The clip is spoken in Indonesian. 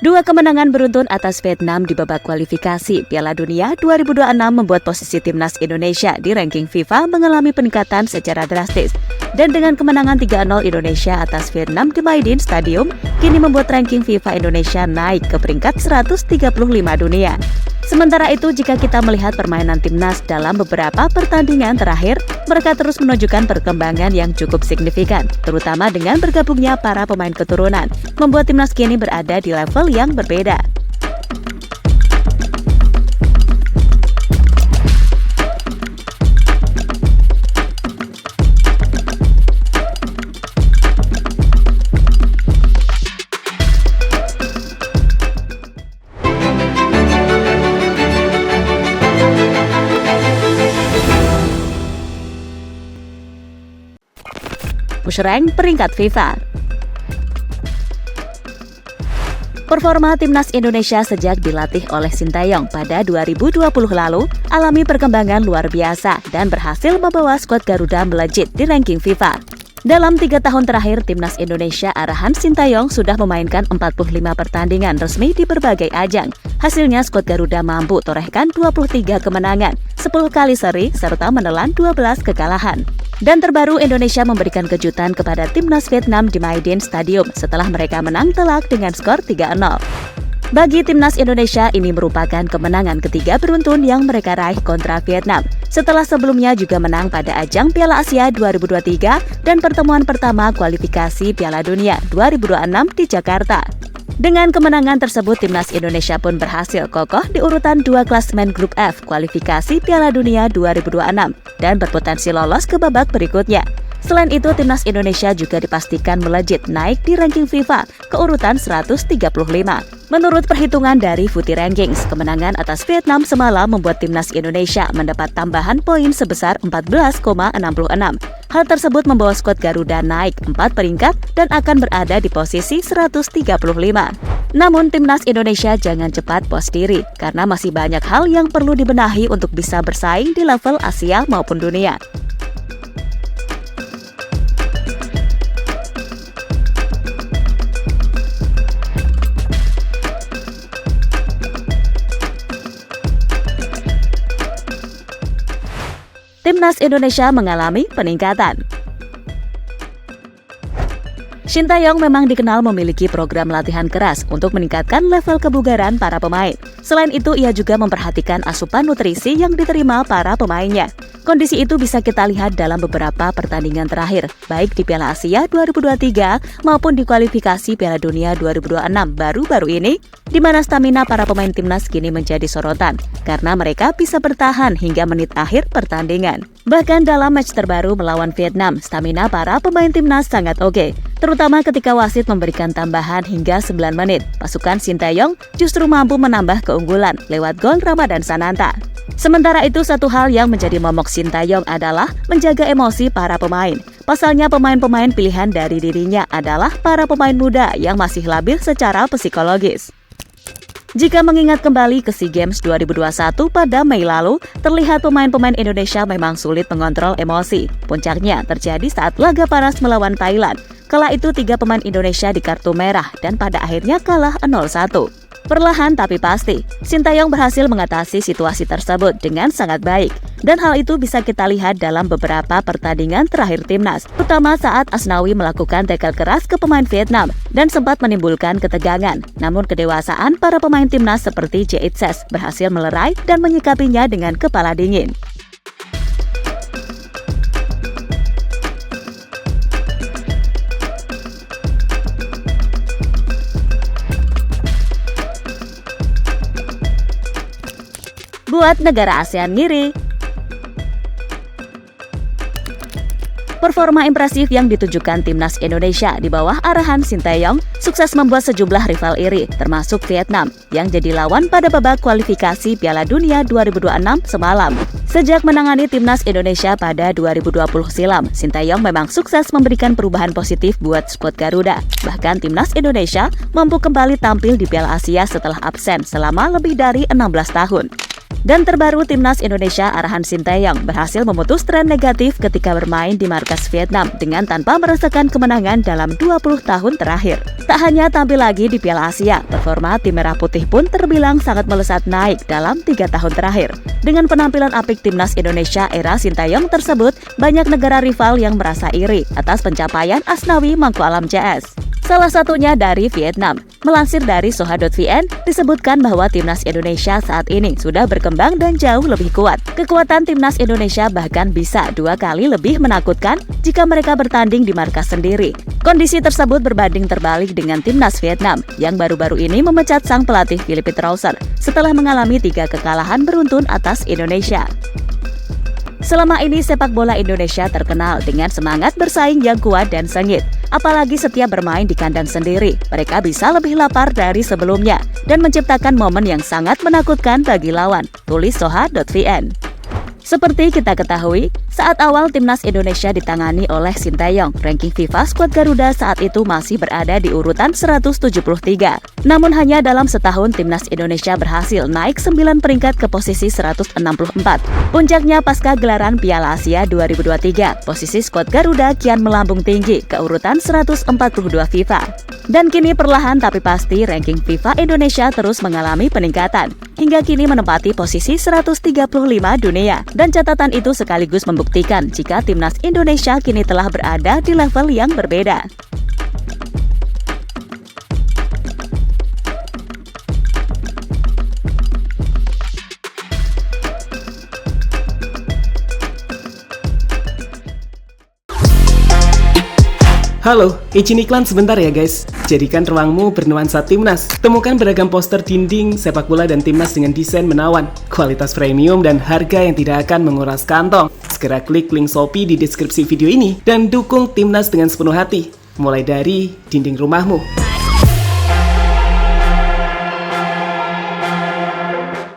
Dua kemenangan beruntun atas Vietnam di babak kualifikasi Piala Dunia 2026 membuat posisi timnas Indonesia di ranking FIFA mengalami peningkatan secara drastis. Dan dengan kemenangan 3-0 Indonesia atas Vietnam di Maidin Stadium, kini membuat ranking FIFA Indonesia naik ke peringkat 135 dunia. Sementara itu, jika kita melihat permainan timnas dalam beberapa pertandingan terakhir, mereka terus menunjukkan perkembangan yang cukup signifikan, terutama dengan bergabungnya para pemain keturunan, membuat timnas kini berada di level yang berbeda. Push-rank peringkat FIFA. Performa timnas Indonesia sejak dilatih oleh Sintayong pada 2020 lalu alami perkembangan luar biasa dan berhasil membawa skuad Garuda melejit di ranking FIFA. Dalam 3 tahun terakhir, timnas Indonesia arahan Sintayong sudah memainkan 45 pertandingan resmi di berbagai ajang. Hasilnya, skuad Garuda mampu torehkan 23 kemenangan, 10 kali seri, serta menelan 12 kekalahan. Dan terbaru, Indonesia memberikan kejutan kepada timnas Vietnam di Maidin Stadium setelah mereka menang telak dengan skor 3-0. Bagi timnas Indonesia, ini merupakan kemenangan ketiga beruntun yang mereka raih kontra Vietnam, setelah sebelumnya juga menang pada ajang Piala Asia 2023 dan pertemuan pertama kualifikasi Piala Dunia 2026 di Jakarta. Dengan kemenangan tersebut, timnas Indonesia pun berhasil kokoh di urutan 2 klasemen grup F kualifikasi Piala Dunia 2026 dan berpotensi lolos ke babak berikutnya. Selain itu, timnas Indonesia juga dipastikan melejit naik di ranking FIFA ke urutan 135. Menurut perhitungan dari Footy Rankings, kemenangan atas Vietnam semalam membuat timnas Indonesia mendapat tambahan poin sebesar 14,66. Hal tersebut membawa skuad Garuda naik 4 peringkat dan akan berada di posisi 135. Namun, timnas Indonesia jangan cepat puas diri, karena masih banyak hal yang perlu dibenahi untuk bisa bersaing di level Asia maupun dunia. Timnas Indonesia mengalami peningkatan. Sintayong memang dikenal memiliki program latihan keras untuk meningkatkan level kebugaran para pemain. Selain itu, ia juga memperhatikan asupan nutrisi yang diterima para pemainnya. Kondisi itu bisa kita lihat dalam beberapa pertandingan terakhir, baik di Piala Asia 2023 maupun di kualifikasi Piala Dunia 2026 baru-baru ini, di mana stamina para pemain timnas kini menjadi sorotan, karena mereka bisa bertahan hingga menit akhir pertandingan. Bahkan dalam match terbaru melawan Vietnam, stamina para pemain timnas sangat oke, terutama ketika wasit memberikan tambahan hingga 9 menit. Pasukan Sintayong justru mampu menambah keunggulan lewat gol Ramadan Sananta. Sementara itu, satu hal yang menjadi momok Sintayong adalah menjaga emosi para pemain. Pasalnya, pemain-pemain pilihan dari dirinya adalah para pemain muda yang masih labil secara psikologis. Jika mengingat kembali ke SEA Games 2021 pada Mei lalu, terlihat pemain-pemain Indonesia memang sulit mengontrol emosi. Puncaknya terjadi saat laga panas melawan Thailand. Kala itu 3 pemain Indonesia di kartu merah dan pada akhirnya kalah 0-1. Perlahan tapi pasti, Sintayong berhasil mengatasi situasi tersebut dengan sangat baik. Dan hal itu bisa kita lihat dalam beberapa pertandingan terakhir timnas, terutama saat Asnawi melakukan tackle keras ke pemain Vietnam dan sempat menimbulkan ketegangan. Namun kedewasaan para pemain timnas seperti Jitses berhasil melerai dan menyikapinya dengan kepala dingin. Buat negara ASEAN ngiri. Performa impresif yang ditunjukkan timnas Indonesia di bawah arahan Sintayong sukses membuat sejumlah rival iri, termasuk Vietnam, yang jadi lawan pada babak kualifikasi Piala Dunia 2026 semalam. Sejak menangani timnas Indonesia pada 2020 silam, Sintayong memang sukses memberikan perubahan positif buat skuad Garuda. Bahkan timnas Indonesia mampu kembali tampil di Piala Asia setelah absen selama lebih dari 16 tahun. Dan terbaru, timnas Indonesia arahan Sinteyong berhasil memutus tren negatif ketika bermain di markas Vietnam dengan tanpa merasakan kemenangan dalam 20 tahun terakhir. Tak hanya tampil lagi di Piala Asia, performa tim Merah Putih pun terbilang sangat melesat naik dalam 3 tahun terakhir. Dengan penampilan apik timnas Indonesia era Sinteyong tersebut, banyak negara rival yang merasa iri atas pencapaian Asnawi Mangku Alam CS. Salah satunya dari Vietnam. Melansir dari Soha.vn, disebutkan bahwa timnas Indonesia saat ini sudah berkembang dan jauh lebih kuat. Kekuatan timnas Indonesia bahkan bisa 2 kali lebih menakutkan jika mereka bertanding di markas sendiri. Kondisi tersebut berbanding terbalik dengan timnas Vietnam yang baru-baru ini memecat sang pelatih Philippe Trauser setelah mengalami 3 kekalahan beruntun atas Indonesia. Selama ini sepak bola Indonesia terkenal dengan semangat bersaing yang kuat dan sengit. Apalagi setiap bermain di kandang sendiri, mereka bisa lebih lapar dari sebelumnya dan menciptakan momen yang sangat menakutkan bagi lawan, tulis Soha.vn. Seperti kita ketahui, saat awal timnas Indonesia ditangani oleh Sinteyong, ranking FIFA skuad Garuda saat itu masih berada di urutan 173. Namun hanya dalam setahun timnas Indonesia berhasil naik 9 peringkat ke posisi 164. Puncaknya pasca gelaran Piala Asia 2023, posisi skuad Garuda kian melambung tinggi ke urutan 142 FIFA. Dan kini perlahan tapi pasti ranking FIFA Indonesia terus mengalami peningkatan, hingga kini menempati posisi 135 dunia. Dan catatan itu sekaligus membuktikan jika timnas Indonesia kini telah berada di level yang berbeda. Halo, izin iklan sebentar ya guys. Jadikan ruangmu bernuansa timnas. Temukan beragam poster dinding, sepak bola dan timnas dengan desain menawan, kualitas premium dan harga yang tidak akan menguras kantong. Segera klik link Shopee di deskripsi video ini dan dukung timnas dengan sepenuh hati. Mulai dari dinding rumahmu.